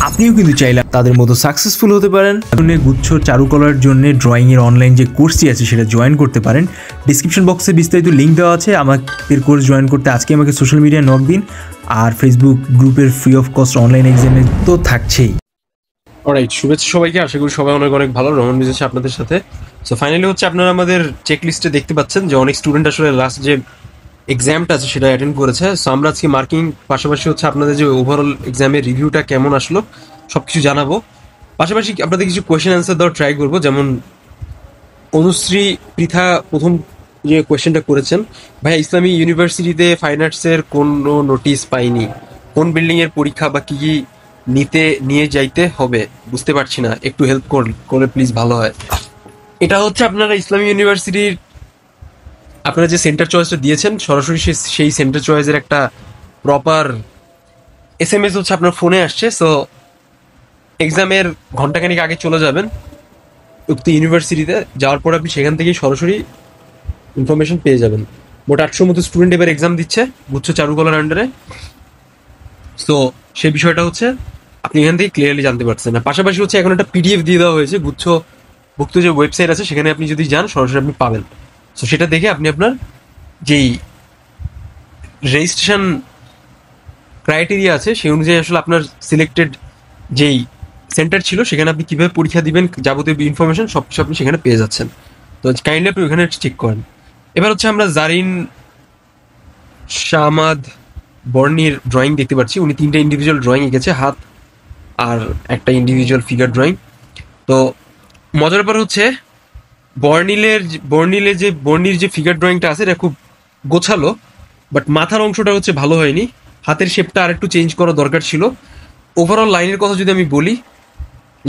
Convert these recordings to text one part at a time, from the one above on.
আপনিও কিন্তু চাইলে তাদের মতো সাকসেসফুল হতে পারেন। গুচ্ছ চারুকলার জন্য ড্রয়িংয়ের অনলাইন যে কোর্সটি আছে সেটা জয়েন করতে পারেন। ডিসক্রিপশন বক্সে বিস্তারিত লিঙ্ক দেওয়া আছে। আমাদের কোর্স জয়েন করতে আজকে আমাকে সোশ্যাল মিডিয়ায় নক দিন। আর ফেসবুক গ্রুপের ফ্রি অফ কস্ট অনলাইন এক্সামে তো থাকছেই। অলরাইট, শুভেচ্ছা সবাইকে। আশা করি সবাই অনেক অনেক ভালো। রহমান মিজ আছে আপনাদের সাথে। সো ফাইনালি হচ্ছে আপনারা আমাদের চেক লিস্টে দেখতে পাচ্ছেন যে অনেক স্টুডেন্ট আসলে লাস্ট যে এক্সামটা আছে সেটা অ্যাটেন্ড করেছে। সো আমরা আজকে মার্কিং পাশাপাশি হচ্ছে আপনাদের যে ওভারঅল এক্সামের রিভিউটা কেমন আসলো সব কিছু জানাবো। পাশাপাশি আপনাদের কিছু কোয়েশ্চেন অ্যান্সার দেওয়ার ট্রাই করবো। যেমন অনুশ্রী পৃথা প্রথম যে কোয়েশ্চেনটা করেছেন, ভাইয়া ইসলামী ইউনিভার্সিটিতে ফাইন আর্টসের কোনো নোটিশ পাইনি, কোন বিল্ডিংয়ের পরীক্ষা বা কী কী নিয়ে যাইতে হবে বুঝতে পারছি না, একটু হেল্প করে প্লিজ ভালো হয়। এটা হচ্ছে আপনারা ইসলামী ইউনিভার্সিটির আপনারা যে সেন্টার চয়েসটা দিয়েছেন সরাসরি সেই সেন্টার চয়েসের একটা প্রপার SMS হচ্ছে আপনার ফোনে আসছে। সো এক্সামের ঘন্টাখানিক আগে চলে যাবেন উক্ত ইউনিভার্সিটিতে, যাওয়ার পর আপনি সেখান থেকেই সরাসরি ইনফরমেশন পেয়ে যাবেন। মোট 800 মতো স্টুডেন্ট এবার এক্সাম দিচ্ছে গুচ্ছ চারুকলার আন্ডারে। সো সেই বিষয়টা হচ্ছে আপনি এখান থেকে ক্লিয়ারলি জানতে পারছেন না। পাশাপাশি হচ্ছে এখন একটা PDF দিয়ে দেওয়া হয়েছে গুচ্ছভুক্ত যে ওয়েবসাইট আছে সেখানে আপনি যদি যান সরাসরি আপনি পাবেন। সো সেটা দেখে আপনি আপনার যেই রেজিস্ট্রেশন ক্রাইটেরিয়া আছে সেই অনুযায়ী আসলে আপনার সিলেক্টেড যেই সেন্টার ছিল সেখানে আপনি কীভাবে পরীক্ষা দিবেন যাবতীয় ইনফরমেশন সব কিছু আপনি সেখানে পেয়ে যাচ্ছেন। তো কাইন্ডলি আপনি ওখানে চেক করেন। এবার হচ্ছে আমরা জারিন শামাদ বর্ণির ড্রয়িং দেখতে পাচ্ছি। উনি 3টা ইন্ডিভিজুয়াল ড্রয়িং এঁকেছে, হাত আর একটা ইন্ডিভিজুয়াল ফিগার ড্রয়িং। তো মজার ব্যাপার হচ্ছে বর্ণির যে ফিগার ড্রয়িংটা আছে এটা খুব গোছালো, বাট মাথার অংশটা হচ্ছে ভালো হয়নি। হাতের শেপটা আরেকটু চেঞ্জ করা দরকার ছিল। ওভারঅল লাইনের কথা যদি আমি বলি,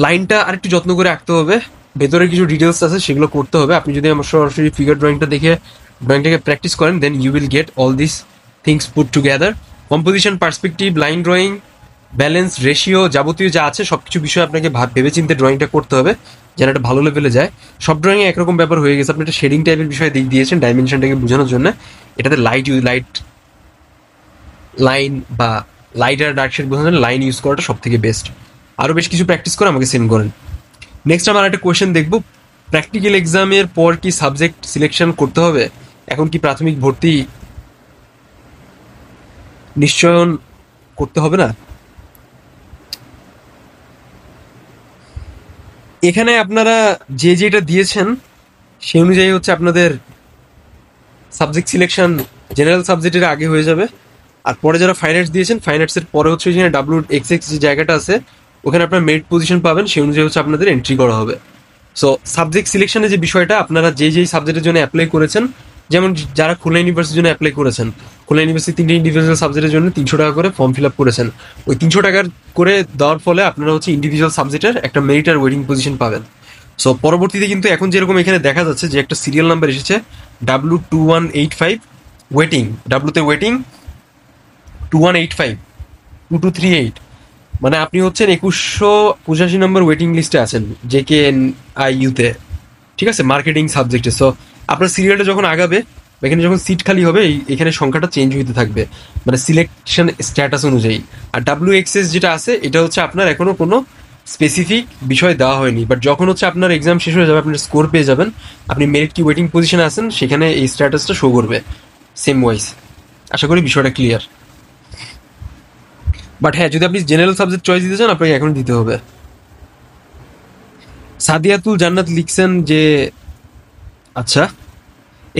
লাইনটা আরেকটু যত্ন করে আঁকতে হবে, ভেতরে কিছু ডিটেলস আছে সেগুলো করতে হবে। আপনি যদি আমার সরাসরি ফিগার ড্রয়িংটা দেখে ড্রয়িংটাকে প্র্যাকটিস করেন then you will get all this things put together. Composition, perspective, line drawing, balance, ratio, যাবতীয় যা আছে সব কিছু বিষয়ে আপনাকে ভেবেচিন্তে ড্রয়িংটা করতে হবে যেন একটা ভালো লেভেলে যায়। সব ড্রয়িংয়ে একরকম ব্যাপার হয়ে গেছে। আপনি একটা শেডিং টাইপের বিষয়ে দিয়েছেন ডাইমেনশনটাকে বোঝানোর জন্য। এটাতে লাইন বা লাইট আর ডার্ক শেড বোঝানোর জন্য লাইন ইউজ করাটা সব থেকে বেস্ট। আরও বেশ কিছু প্র্যাকটিস করে আমাকে সেন্ড করেন। নেক্সট আমার একটা কোয়েশ্চেন দেখবো, প্র্যাকটিক্যাল এক্সামের পর কি সাবজেক্ট সিলেকশন করতে হবে? এখন কি প্রাথমিক ভর্তি নিশ্চয়ন করতে হবে না? এখানে আপনারা যেটা দিয়েছেন সেই অনুযায়ী হচ্ছে আপনাদের সাবজেক্ট সিলেকশন জেনারেল সাবজেক্টের আগে হয়ে যাবে। আর পরে যারা ফাইন আর্টস দিয়েছেন ফাইন আর্টসের পরে হচ্ছে যেখানে WXX যে জায়গাটা আছে ওখানে আপনার মেরিট পজিশন পাবেন, সেই অনুযায়ী হচ্ছে আপনাদের এন্ট্রি করা হবে। সো সাবজেক্ট সিলেকশনের যে বিষয়টা, আপনারা যেই সাবজেক্টের জন্য অ্যাপ্লাই করেছেন, যেমন যারা খুলনা ইউনিভার্সিটির জন্য অ্যাপ্লাই করেছেন, খুলনা ইউনিভার্সিটি 3টে ইন্ডিভিজুয়াল সাবজেক্টের জন্য 300 টাকা করে ফর্ম ফিল আপ করেছেন, ওই 300 টাকার করে দেওয়ার ফলে আপনারা হচ্ছে ইন্ডিভিজুয়াল সাবজেক্টের একটা মেরিট আর ওয়েটিং পজিশন পাবেন। সো পরবর্তীতে কিন্তু এখন যেরকম এখানে দেখা যাচ্ছে যে একটা সিরিয়াল নাম্বার এসেছে W2185 ওয়েটিং, ডাব্লুতে ওয়েটিং 2185 2238, মানে আপনি হচ্ছেন 2185 নম্বর ওয়েটিং লিস্টে আছেন JKNIU-তে, ঠিক আছে, মার্কেটিং সাবজেক্টে। সো আপনার সিরিয়ালটা যখন আগাবে এখানে যখন সিট খালি হবে এখানে সংখ্যাটা চেঞ্জ হইতে থাকবে মানে সিলেকশন স্ট্যাটাস অনুযায়ী। আর WXS যেটা আছে এটা হচ্ছে আপনার এখনো কোনো স্পেসিফিক বিষয় দেওয়া হয়নি, বাট যখন হচ্ছে আপনার এক্সাম শেষ হয়ে যাবে আপনার স্কোর পেয়ে যাবেন, আপনি মেরিট কি ওয়েটিং পজিশনে আছেন সেখানে এই স্ট্যাটাসটা শো করবে সেম ওয়াইজ। আশা করি বিষয়টা ক্লিয়ার। বাট হ্যাঁ, যদি আপনি জেনারেল সাবজেক্ট চয়েস দিতে চান আপনাকে এখন দিতে হবে। সাদিয়াতুল জান্নাত লিখছেন যে আচ্ছা,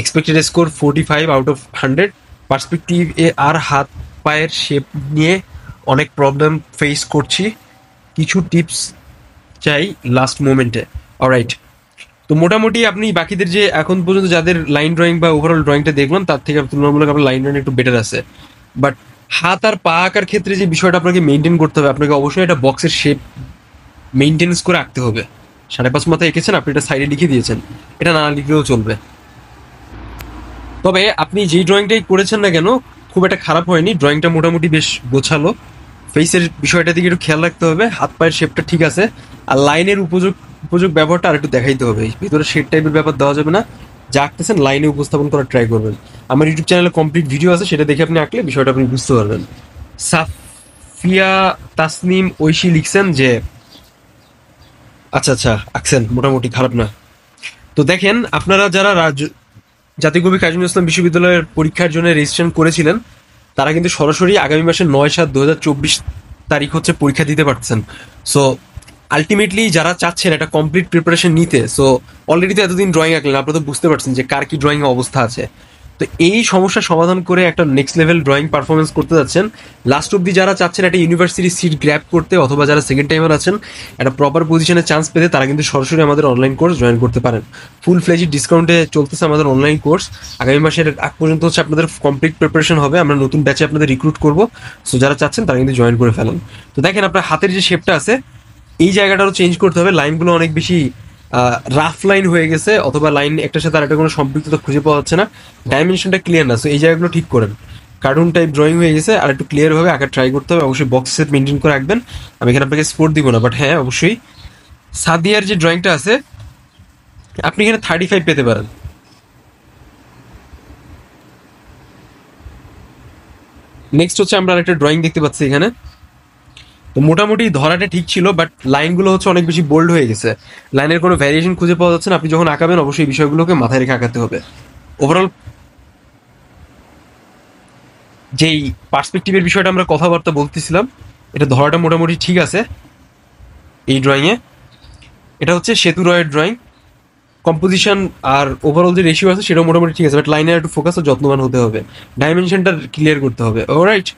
expected score 45 out of 100, perspective এ আর হাত পায়ের শেপ নিয়ে অনেক প্রবলেম ফেস করছি, কিছু টিপস চাই লাস্ট মোমেন্টে। অলরাইট, তো মোটামুটি আপনি বাকিদের যে এখন পর্যন্ত যাদের লাইন ড্রয়িং বা ওভারঅল ড্রয়িংটা দেখলাম তার থেকে তুলনামূলক আপনার লাইন ড্রয়িং একটু বেটার আছে। বাট হাত আর পা আঁকার ক্ষেত্রে যে বিষয়টা আপনাকে মেনটেন করতে হবে, আপনাকে অবশ্যই একটা বক্সের শেপ মেনটেন্স করে আঁকতে হবে। 5.5 মাথায় এঁকেছেন, আপনি এটা সাইডে লিখে দিয়েছেন, এটা না লিখলেও চলবে। তবে আপনি যেই ড্রয়িংটাই করেছেন না কেন খুব একটা খারাপ হয়নি, ড্রয়িংটা মোটামুটি বেশ গোছালো। ফেসের বিষয়টা দিকে একটু খেয়াল রাখতে হবে, হাত পায়ের শেপটা ঠিক আছে, আর লাইনের উপযোগ ব্যবহারটা আর একটু দেখাইতে হবে। ভিতরে শেড টাইপের ব্যাপার দেওয়া যাবে না, যা আঁকতেছেন লাইনে উপস্থাপন করার ট্রাই করবেন। আমার ইউটিউব চ্যানেলে কমপ্লিট ভিডিও আছে, সেটা দেখে আপনি আঁকলে বিষয়টা আপনি বুঝতে পারবেন। সুফিয়া তাসনিম ঐশী লিখছেন যে আচ্ছা আচ্ছা আঁকছেন, মোটামুটি খারাপ না। তো দেখেন, আপনারা যারা জাতীয় কবি কাজী নজরুল ইসলাম বিশ্ববিদ্যালয়ের পরীক্ষার জন্য রেজিস্ট্রেশন করেছিলেন, তারা কিন্তু সরাসরি আগামী মাসের 9/7/2024 তারিখ হচ্ছে পরীক্ষা দিতে পারছেন। সো আলটিমেটলি যারা চাচ্ছেন একটা কমপ্লিট প্রিপারেশন নিতে, সো অলরেডি তো এতদিন ড্রয়িং আঁকলেন, আপনারা তো বুঝতে পারছেন যে কার কি ড্রয়িং অবস্থা আছে। তো এই সমস্যার সমাধান করে একটা নেক্সট লেভেল ড্রয়িং পারফরমেন্স করতে যাচ্ছেন, লাস্ট অব্দি যারা চাচ্ছেন একটা ইউনিভার্সিটি সিট গ্র্যাব করতে, অথবা যারা সেকেন্ড টাইমার আছেন একটা প্রপার পজিশনে চান্স পেতে, তারা কিন্তু সরাসরি আমাদের অনলাইন কোর্স জয়েন করতে পারেন। ফুল ফ্লেজি ডিসকাউন্টে চলতেছে আমাদের অনলাইন কোর্স। আগামী মাসের আগ পর্যন্ত হচ্ছে আপনাদের কমপ্লিট প্রিপারেশন হবে, আমরা নতুন ব্যাচে আপনাদের রিক্রুট করবো। সো যারা চাচ্ছেন তারা কিন্তু জয়েন করে ফেলেন। তো দেখেন, আপনার হাতের যে শেপটা আছে এই জায়গাটারও চেঞ্জ করতে হবে, লাইনগুলো অনেক বেশি রাফ লাইন হয়ে গেছে, অথবা লাইন একটার সাথে আরেকটা কোনো সম্পৃক্ততা খুঁজে পাওয়া যাচ্ছে না, ডাইমেনশনটা ক্লিয়ার না। সো এই জায়গাগুলো ঠিক করেন। কার্টুন টাইপ ড্রয়িং হয়ে গেছে, আর একটু ক্লিয়ার ভাবে আঁকা ট্রাই করতে হবে। অবশ্যই বক্স সেট মেনটেন করে রাখবেন। আমি এখানে আপনাকে স্কোর দিব না, বাট হ্যাঁ অবশ্যই সাদিয়ার যে ড্রয়িংটা আছে আপনি এখানে 35 পেতে পারেন। নেক্সট হচ্ছে আমরা আরেকটা ড্রয়িং দেখতে পাচ্ছি এখানে। তো মোটামুটি ধরাটা ঠিক ছিল, বাট লাইনগুলো হচ্ছে অনেক বেশি বোল্ড হয়ে গেছে, লাইনের কোনো ভ্যারিয়েশন খুঁজে পাওয়া যাচ্ছে না। আপনি যখন আঁকাবেন অবশ্যই এই বিষয়গুলোকে মাথায় রেখে আঁকাতে হবে। ওভারঅল যেই পার্সপেক্টিভের বিষয়টা আমরা কথাবার্তা বলতেছিলাম, এটা ধরাটা মোটামুটি ঠিক আছে এই ড্রয়িংয়ে। এটা হচ্ছে সেতু রয়ের ড্রয়িং, কম্পোজিশন আর ওভারঅল যে রেশিও আছে সেটাও মোটামুটি ঠিক আছে, বাট লাইনের একটু ফোকাস ও যত্নবান হতে হবে, ডাইমেনশনটা ক্লিয়ার করতে হবে। অলরাইট,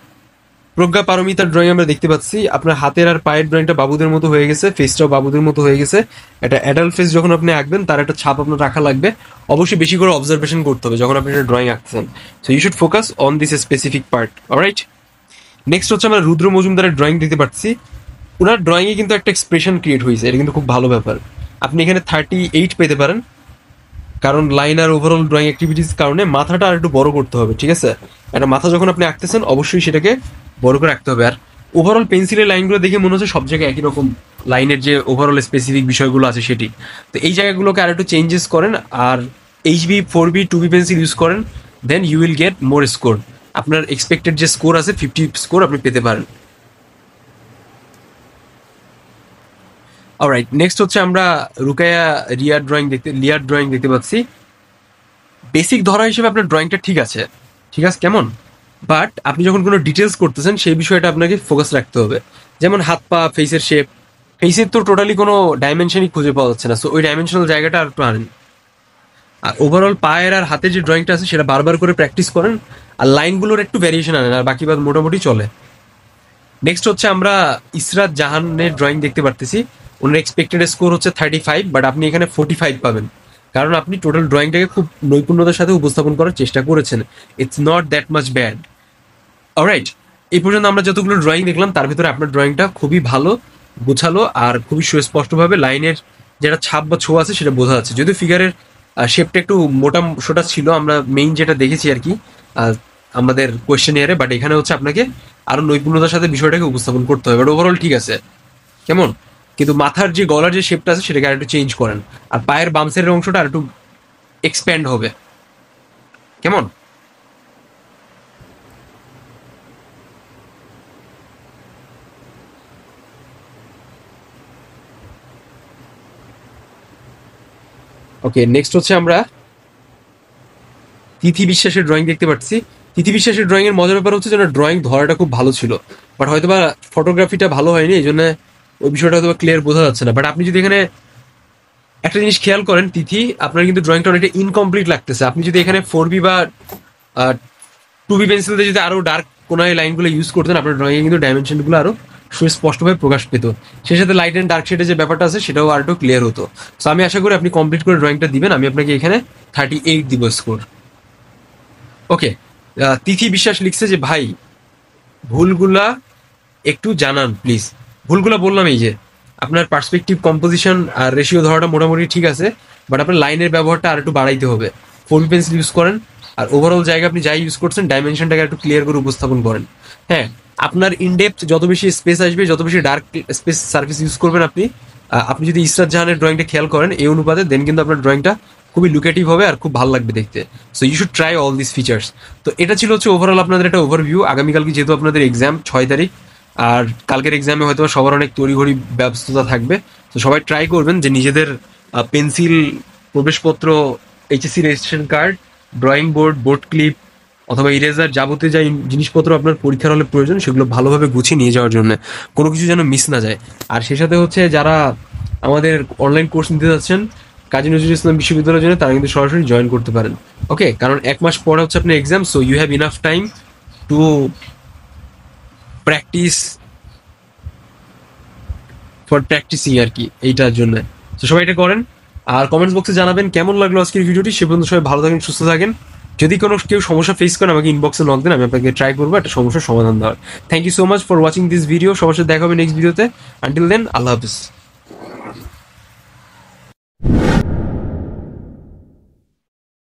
প্রজ্ঞা পারমিতার ড্রয়িং আমরা দেখতে পাচ্ছি। আপনার হাতের আর পায়ের ড্রয়িংটা বাবুদের মতো হয়ে গেছে, ফেসটাও বাবুদের মতো হয়ে গেছে। একটা অ্যাডাল্ট ফেস যখন আপনি আঁকবেন তার একটা ছাপ আপনার রাখা লাগবে। অবশ্যই বেশি করে অবজারভেশন করতে হবে যখন আপনি একটা ড্রয়িং আঁকছেন। So you should focus on this specific part. Alright, next হচ্ছে আমরা রুদ্র মজুমদারের ড্রয়িং দেখতে পাচ্ছি। ওনার ড্রয়িংয়ে কিন্তু একটা এক্সপ্রেশন ক্রিয়েট হয়েছে, এটা কিন্তু খুব ভালো ব্যাপার। আপনি এখানে 38 পেতে পারেন, কারণ লাইন আর ওভারঅল ড্রয়িং অ্যাক্টিভিটিস কারণে মাথাটা আর একটু বড় করতে হবে। ঠিক আছে, একটা মাথা যখন আপনি আঁকতেছেন অবশ্যই সেটাকে বড় করে রাখতে হবে। আর ওভারঅল পেন্সিলের লাইনগুলো দেখে মনে হচ্ছে সব জায়গায় একই রকম লাইনের যে ওভারঅল স্পেসিফিক বিষয়গুলো আছে সেটি। তো এই জায়গাগুলোকে আর একটু চেঞ্জেস করেন, আর HB 4B 2B pencil use করেন, then you will get more score. আপনার এক্সপেক্টেড যে স্কোর আছে 50 স্কোর আপনি পেতে পারেন। অলরাইট, নেক্সট হচ্ছে আমরা রুকায়া লিয়ার ড্রয়িং দেখতে পাচ্ছি। বেসিক ধরা হিসেবে আপনার ড্রয়িংটা ঠিক আছে, ঠিক আছে কেমন, বাট আপনি যখন কোনো ডিটেলস করতেছেন সেই বিষয়টা আপনাকে ফোকাস রাখতে হবে। যেমন হাত পা, ফেসের শেপ, ফেসের তো টোটালি কোনো ডাইমেনশনই খুঁজে পাওয়া যাচ্ছে না, সো ওই ডাইমেনশনাল জায়গাটা আর একটু আনেন। আর ওভারঅল পায়ের আর হাতের যে ড্রয়িংটা আছে সেটা বারবার করে প্র্যাকটিস করেন, আর লাইনগুলোর একটু ভ্যারিয়েশন আনেন, আর বাকি বাদ মোটামুটি চলে। নেক্সট হচ্ছে আমরা ইসরাত জাহানের ড্রয়িং দেখতে পারতেছি। ওনার এক্সপেক্টেড স্কোর হচ্ছে 35, বাট আপনি এখানে 45 পাবেন, কারণ আপনি টোটাল ড্রয়িংটাকে খুব নৈপুণ্যতার সাথে উপস্থাপন করার চেষ্টা করেছেন। It's not that much bad. Alright, এই পর্যন্ত আমরা যতগুলো ড্রয়িং দেখলাম তার ভিতরে আপনার ড্রয়িংটা খুবই ভালো, গোছালো, আর খুবই সুস্পষ্টভাবে লাইনের যেটা ছাপ বা ছোঁয়া আছে সেটা বোঝা যাচ্ছে। যদিও ফিগারের শেপটা একটু মোটা সোটা ছিল, আমরা মেইন যেটা দেখেছি আর কি আমাদের কোয়েশ্চেন ইয়ারে, বাট এখানে হচ্ছে আপনাকে আরো নৈপুণ্যতার সাথে বিষয়টাকে উপস্থাপন করতে হবে। বাট ওভারঅল ঠিক আছে কেমন, কিন্তু মাথার যে গলার যে শেপটা আছে সেটাকে আর একটু চেঞ্জ করেন, আর পায়ের বামসের অংশটা আর একটু এক্সপ্যান্ড হবে কেমন। ওকে, নেক্সট হচ্ছে আমরা তিথি বিশ্বাসের ড্রয়িং দেখতে পাচ্ছি। তিথি বিশ্বাসের ড্রয়িং এর মজার ব্যাপার হচ্ছে যে ড্রয়িং ধরাটা খুব ভালো ছিল, বাট হয়তো বা ফটোগ্রাফিটা ভালো হয়নি, এই জন্য ওই বিষয়টা হয়তো ক্লিয়ার বোঝা যাচ্ছে না। বাট আপনি যদি এখানে একটা জিনিস খেয়াল করেন, তিথি আপনার কিন্তু ড্রয়িংটা অনেকটা ইনকমপ্লিট লাগতেছে। আপনি যদি এখানে 4B বা 2B পেন্সিল দিয়ে যদি আরো ডার্ক কোনায় লাইনগুলো ইউজ করতেন, আপনার ড্রয়িংয়ে কিন্তু ডাইমেনশনগুলো আরো সুস্পষ্টভাবে প্রকাশ পেত। সেই সাথে লাইট অ্যান্ড ডার্ক শেডের যে ব্যাপারটা আছে সেটাও আর একটু ক্লিয়ার হতো। সো আমি আশা করি আপনি কমপ্লিট করে ড্রয়িংটা দিবেন। আমি আপনাকে এখানে 38 দিব স্কোর। ওকে, তিথি বিশ্বাস লিখছে যে ভাই ভুলগুলা একটু জানান প্লিজ। ভুলগুলা বললাম এই যে আপনার পার্সপেক্টিভ, কম্পোজিশন আর রেশিও ধরাটা মোটামুটি ঠিক আছে, বাট আপনার লাইনের ব্যবহারটা আর একটু বাড়াইতে হবে। 4B পেন্সিল ইউজ করেন, আর ওভারঅল জায়গা আপনি যাই ইউজ করছেন ডাইমেনশনটাকে একটু ক্লিয়ার করে উপস্থাপন করেন। হ্যাঁ, আপনার ইনডেপথ যত বেশি স্পেস আসবে, যত বেশি ডার্ক স্পেস সার্ফেস ইউজ করবেন আপনি, আপনি যদি ইসরাত জাহানের ড্রয়িংটা খেয়াল করেন এই অনুপাতে, দেন কিন্তু আপনার ড্রয়িংটা খুবই লুকেটিভ হবে আর খুব ভালো লাগবে দেখতে। So you should try all this features. তো এটা ছিল হচ্ছে ওভারঅল আপনাদের একটা ওভারভিউ। আগামীকালকে যেহেতু আপনাদের এক্সাম 6 তারিখ, আর কালকের এক্সামে হয়তো সবার অনেক তড়িঘড়ি ব্যস্ততা থাকবে, তো সবাই ট্রাই করবেন যে নিজেদের পেন্সিল, প্রবেশপত্র, HSC registration card, drawing board, board clip অথবা ইরেজার, যাবতীয় যা জিনিসপত্র আপনার পরীক্ষার হলে প্রয়োজন সেগুলো ভালোভাবে গুছিয়ে নিয়ে যাওয়ার জন্য, কোনো কিছু যেন মিস না যায়। আর সেই সাথে হচ্ছে যারা আমাদের অনলাইন কোর্স নিতে যাচ্ছেন কাজী নজরুল ইসলাম বিশ্ববিদ্যালয়ের জন্য, তারা কিন্তু সরাসরি জয়েন করতে পারেন। ওকে, কারণ 1 মাস পরে হচ্ছে আপনার exam, so you have enough time to practise for practising আর কি, এইটার জন্য। তো সবাই এটা করেন। আর কমেন্টস বক্সে জানাবেন কেমন লাগলো আজকের ভিডিওটি। সে পর্যন্ত সবাই ভালো থাকেন, সুস্থ থাকেন। যদি কোনো কেউ সমস্যা ফেস করেন আমাকে ইনবক্সে নক দেন, আমি আপনাকে ট্রাই করবো একটা সমস্যার সমাধান দেওয়ার। Thank you so much for watching this video. সবার সাথে দেখা হবে নেক্সট ভিডিওতে। আনটিল দেন, আল্লাহ হাফিজ।